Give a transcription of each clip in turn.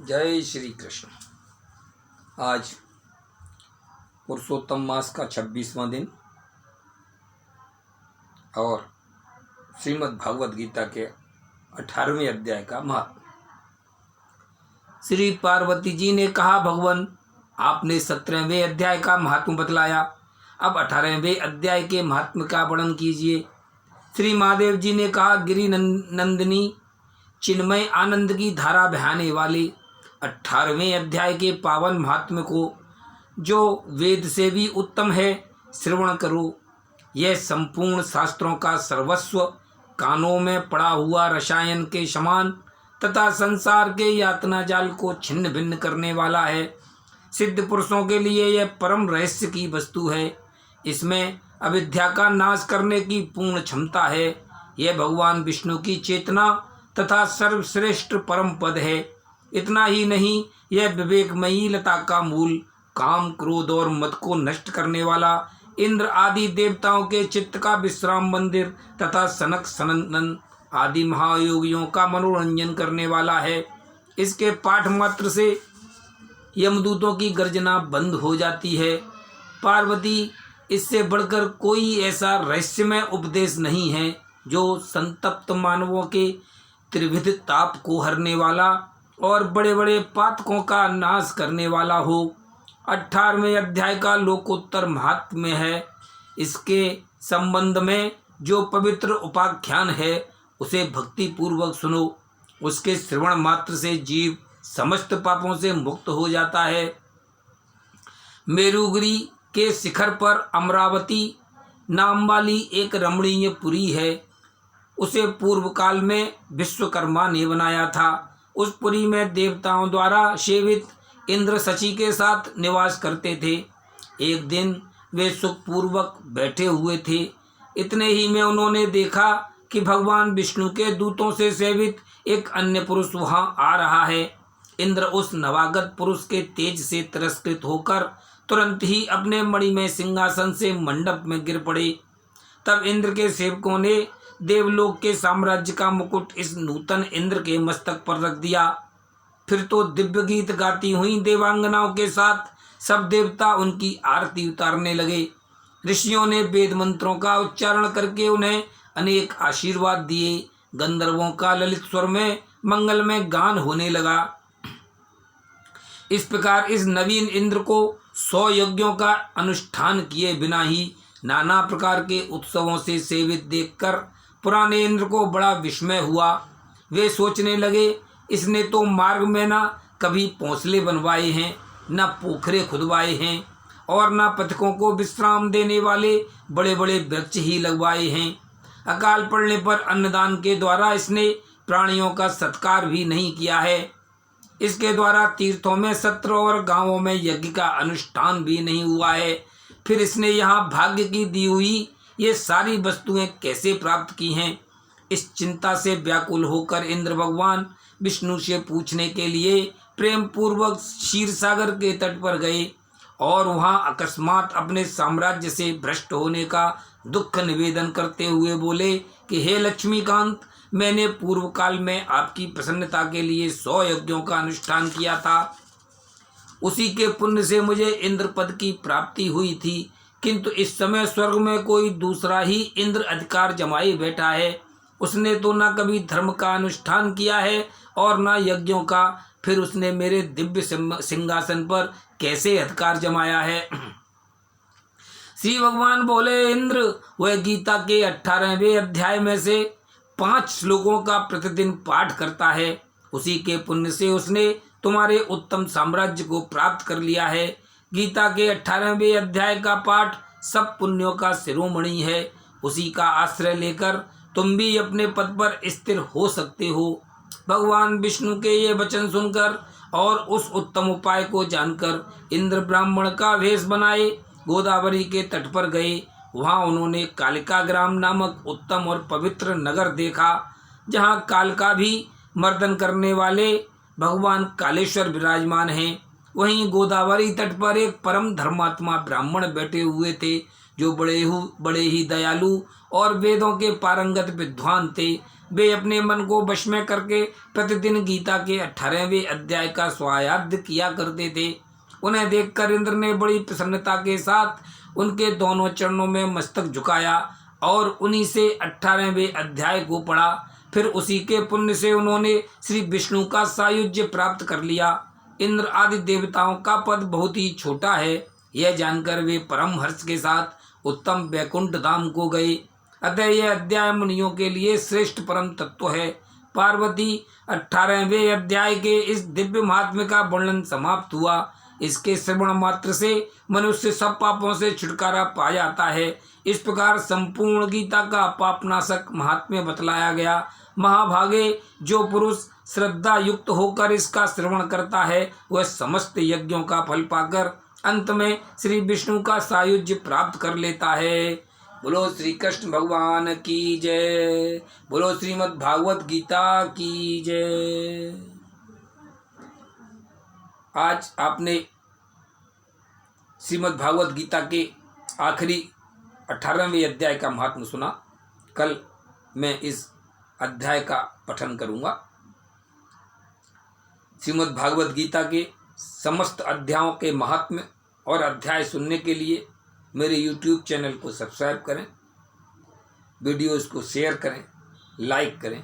जय श्री कृष्ण। आज पुरुषोत्तम मास का 26वां दिन और श्रीमद् भागवत गीता के 18वें अध्याय का महात्म। श्री पार्वती जी ने कहा, भगवान आपने 17वें अध्याय का महात्म बतलाया, अब 18वें अध्याय के महात्म का वर्णन कीजिए। श्री महादेव जी ने कहा, गिरि नंदिनी चिन्मय आनंद की धारा बहाने वाले 18वें अध्याय के पावन महात्म को, जो वेद से भी उत्तम है, श्रवण करो। यह संपूर्ण शास्त्रों का सर्वस्व, कानों में पड़ा हुआ रसायन के समान तथा संसार के यातना जाल को छिन्न भिन्न करने वाला है। सिद्ध पुरुषों के लिए यह परम रहस्य की वस्तु है। इसमें अविद्या का नाश करने की पूर्ण क्षमता है। यह भगवान विष्णु की चेतना तथा सर्वश्रेष्ठ परम पद है। इतना ही नहीं, यह विवेकमयी लता का मूल, काम क्रोध और मद को नष्ट करने वाला, इंद्र आदि देवताओं के चित्त का विश्राम मंदिर तथा सनक सनंदन आदि महायोगियों का मनोरंजन करने वाला है। इसके पाठ मात्र से यमदूतों की गर्जना बंद हो जाती है। पार्वती, इससे बढ़कर कोई ऐसा रहस्यमय उपदेश नहीं है जो संतप्त मानवों के त्रिविध ताप को हरने वाला और बड़े बड़े पातकों का नाश करने वाला हो। 18वें अध्याय का लोकोत्तर महात्म्य है। इसके संबंध में जो पवित्र उपाख्यान है, उसे भक्ति पूर्वक सुनो। उसके श्रवण मात्र से जीव समस्त पापों से मुक्त हो जाता है। मेरुगिरी के शिखर पर अमरावती नाम वाली एक रमणीय पुरी है। उसे पूर्व काल में विश्वकर्मा ने बनाया था। उस पुरी में देवताओं द्वारा सेवित इंद्र शची के साथ निवास करते थे। एक दिन वे सुखपूर्वक बैठे हुए थे। इतने ही में उन्होंने देखा कि भगवान विष्णु के दूतों से सेवित एक अन्य पुरुष वहां आ रहा है। इंद्र उस नवागत पुरुष के तेज से तिरस्कृत होकर तुरंत ही अपने मणिमय सिंहासन से मंडप में गिर पड़े। तब इंद्र के सेवकों ने देवलोक के साम्राज्य का मुकुट इस नूतन इंद्र के मस्तक पर रख दिया। फिर तो दिव्य गीत गाती हुई देवांगनाओं के साथ सब देवता उनकी आरती उतारने लगे। ऋषियों ने वेद मंत्रों का उच्चारण करके उन्हें अनेक आशीर्वाद दिए। गंधर्वों का ललित स्वर में मंगलमय गान होने लगा। इस प्रकार इस नवीन इंद्र को 100 यज्ञों का अनुष्ठान किए बिना ही नाना प्रकार के उत्सवों से सेवित देखकर पुराने इंद्र को बड़ा विस्मय हुआ। वे सोचने लगे, इसने तो मार्ग में न कभी पौंसले बनवाए हैं, न पोखरे खुदवाए हैं और न पथिकों को विश्राम देने वाले बड़े बड़े वृक्ष ही लगवाए हैं। अकाल पड़ने पर अन्नदान के द्वारा इसने प्राणियों का सत्कार भी नहीं किया है। इसके द्वारा तीर्थों में सत्र और गांवों में यज्ञ का अनुष्ठान भी नहीं हुआ है। फिर इसने यहाँ भाग्य की दी हुई ये सारी वस्तुएं कैसे प्राप्त की हैं? इस चिंता से व्याकुल होकर इंद्र भगवान विष्णु से पूछने के लिए प्रेम पूर्वक क्षीर सागर के तट पर गए और वहां अकस्मात अपने साम्राज्य से भ्रष्ट होने का दुख निवेदन करते हुए बोले कि हे लक्ष्मीकांत, मैंने पूर्व काल में आपकी प्रसन्नता के लिए 100 यज्ञों का अनुष्ठान किया था। उसी के पुण्य से मुझे इंद्र पद की प्राप्ति हुई थी, किंतु इस समय स्वर्ग में कोई दूसरा ही इंद्र अधिकार जमाए बैठा है। उसने तो न कभी धर्म का अनुष्ठान किया है और न यज्ञों का। फिर उसने मेरे दिव्य सिंहासन पर कैसे अधिकार जमाया है? श्री भगवान बोले, इंद्र वह गीता के 18वें अध्याय में से 5 श्लोकों का प्रतिदिन पाठ करता है। उसी के पुण्य से उसने तुम्हारे उत्तम साम्राज्य को प्राप्त कर लिया है। गीता के 18वें अध्याय का पाठ सब पुण्यों का शिरोमणि है। उसी का आश्रय लेकर तुम भी अपने पद पर स्थिर हो सकते हो। भगवान विष्णु के ये वचन सुनकर और उस उत्तम उपाय को जानकर इंद्र ब्राह्मण का वेश बनाए गोदावरी के तट पर गए। वहां उन्होंने कालिका ग्राम नामक उत्तम और पवित्र नगर देखा, जहां कालिका भी मर्दन करने वाले भगवान कालेश्वर विराजमान हैं। वहीं गोदावरी तट पर एक परम धर्मात्मा ब्राह्मण बैठे हुए थे, जो बड़े ही दयालु और वेदों के पारंगत विद्वान थे। वे अपने मन को वश में करके प्रतिदिन गीता के 18वें अध्याय का स्वाध्याय किया करते थे। उन्हें देखकर इंद्र ने बड़ी प्रसन्नता के साथ उनके दोनों चरणों में मस्तक झुकाया और उन्हीं से 18वें अध्याय को पढ़ा। फिर उसी के पुण्य से उन्होंने श्री विष्णु का सायुज्य प्राप्त कर लिया। इंद्र आदि देवताओं का पद बहुत ही छोटा है, यह जानकर वे परम हर्ष के साथ उत्तम वैकुंठ धाम को गए। अतः यह अध्याय मुनियों के लिए श्रेष्ठ परम तत्व है। पार्वती 18वें अध्याय के इस दिव्य महात्म्य का वर्णन समाप्त हुआ। इसके श्रवण मात्र से मनुष्य सब पापों से छुटकारा पा जाता है। इस प्रकार संपूर्ण गीता का पापनाशक महात्म्य बतलाया गया। महाभागे, जो पुरुष श्रद्धा युक्त होकर इसका श्रवण करता है वह समस्त यज्ञों का फल पाकर अंत में श्री विष्णु का सायुज्य प्राप्त कर लेता है। बोलो श्री कृष्ण भगवान की जय। बोलो श्रीमद् भागवत गीता की जय। आज आपने श्रीमद् भागवत गीता के आखिरी 18वें अध्याय का महात्म्य सुना। कल मैं इस अध्याय का पठन करूंगा। श्रीमद् भागवत गीता के समस्त अध्यायों के महात्म्य और अध्याय सुनने के लिए मेरे YouTube चैनल को सब्सक्राइब करें, वीडियोस को शेयर करें, लाइक करें।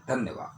धन्यवाद।